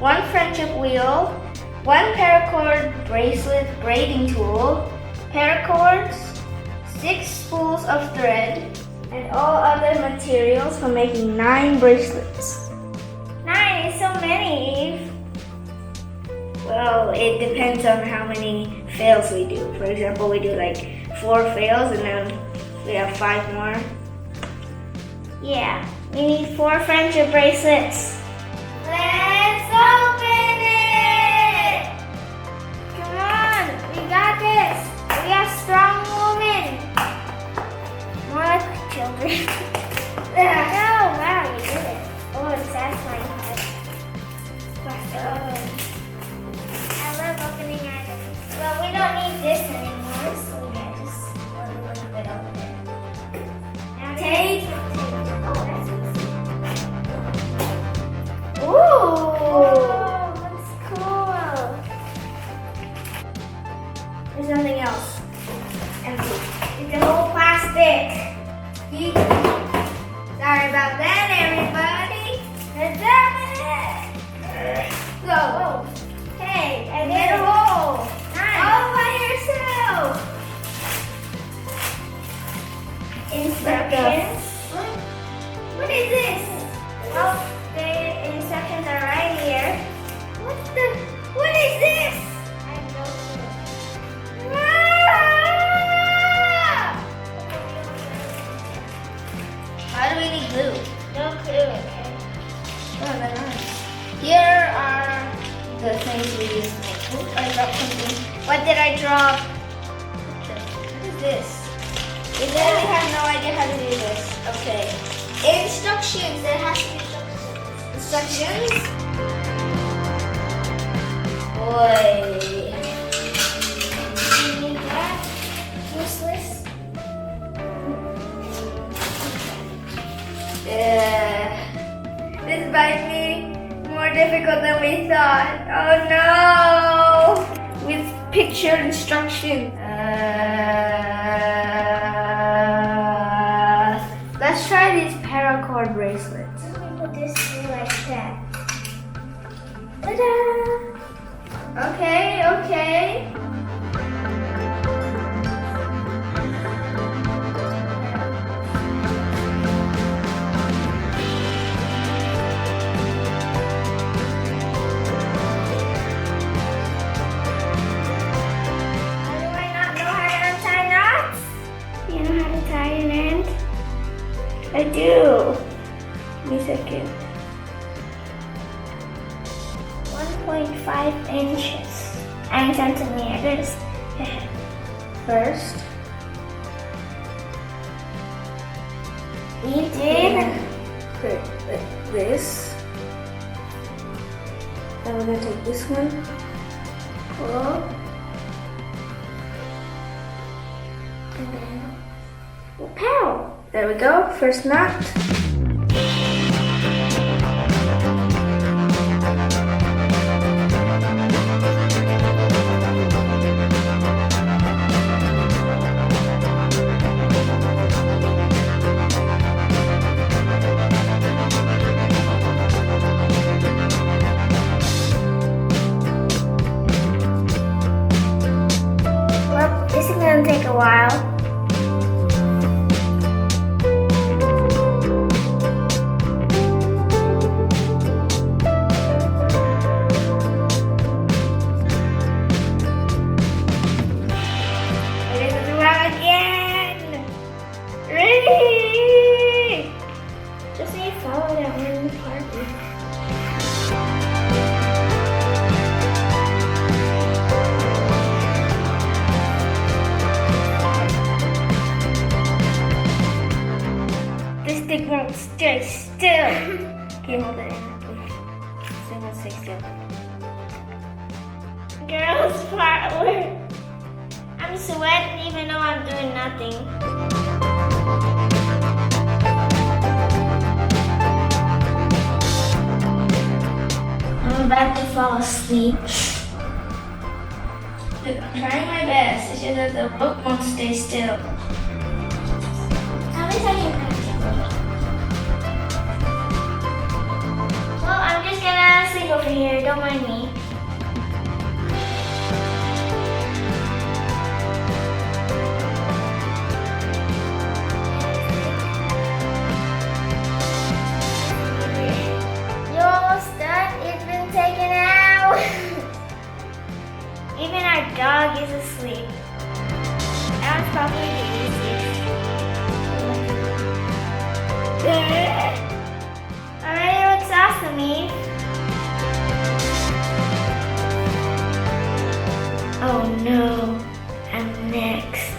one friendship wheel, one paracord bracelet braiding tool, paracords, 6 spools of thread, and all other materials for making 9 bracelets. 9 is so many, Eve. Well, it depends on how many fails we do. For example, we do like 4 fails and then we have 5 more. Yeah, we need 4 friendship bracelets. Let's open it! Come on, we got this. We are strong women. More like children. Oh, wow, you did it. Oh, it's satisfying. I love opening items. Well, we don't need this anymore, so yeah, just a little bit over there. Now take. Oh, that's easy. Ooh, looks cool. There's nothing else. Empty. It's the whole plastic. Sorry about that, everybody. Let's open it. Go. Hey, I made a hole. Nice. All by yourself. Instructions. What is this? Well, the instructions are right here. What is this? I have no clue. Why do we need glue? No clue, okay. Oh, they're nice. Here are the things we use to make. Ooh, I dropped something. What did I drop? What is this? We literally have no idea how to do this. Okay. Instructions. There has to be instructions. Boy. You need that? Useless. This might be more difficult than we thought. Oh no! With picture instruction. Let's try these paracord bracelets. Let me put this through like that. Ta-da! Okay. I do. Give me a second. 1.5 inches. 9 centimeters. First, we did this. Then we're going to take this one. Pull. And then, pow! There we go, first knot. Well, this is gonna take a while. It won't stay still. Okay, hold it in. It won't stay still. Girls power. I'm sweating even though I'm doing nothing. I'm about to fall asleep. I'm trying my best. It's just that the book won't stay still. How many times you well, I'm just gonna sleep over here, don't mind me. You're almost done? It's been taken out. Even our dog is asleep. That was probably the easiest. Already looks awesome, Eve. Oh no, I'm next.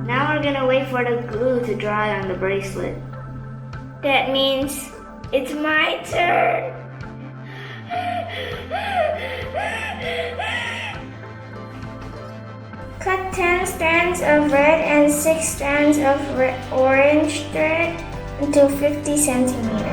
Now we're gonna wait for the glue to dry on the bracelet. That means it's my turn. Cut 10 strands of red and 6 strands of orange thread into 50 centimeters.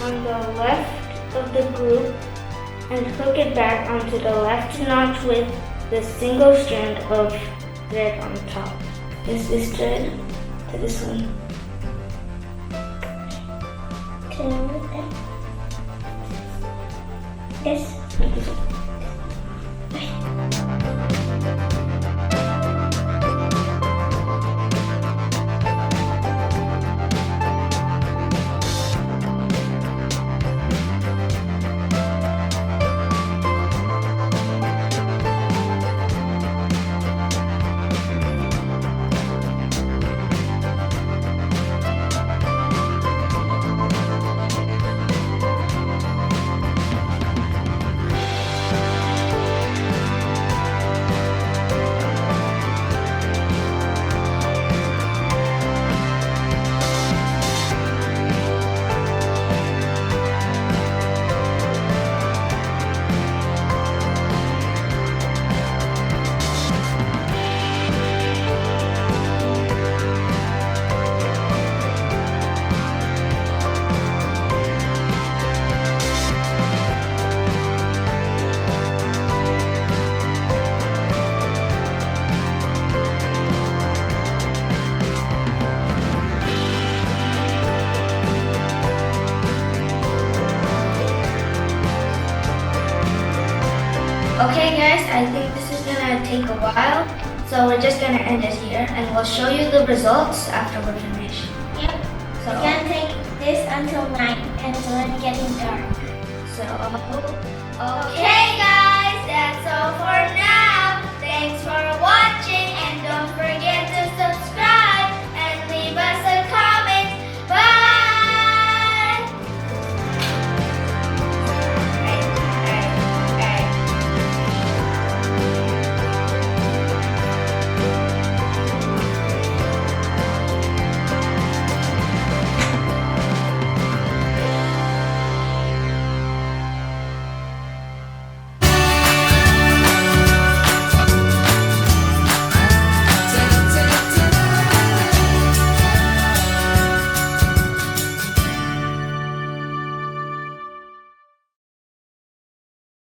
On the left of the group and hook it back onto the left notch with the single strand of thread on top. This thread to this one. To this. Okay guys, I think this is gonna take a while, so we're just gonna end it here and we'll show you the results after we're finished. Yep. So It's gonna take this until 9 and it's already getting dark. okay guys, that's all for now.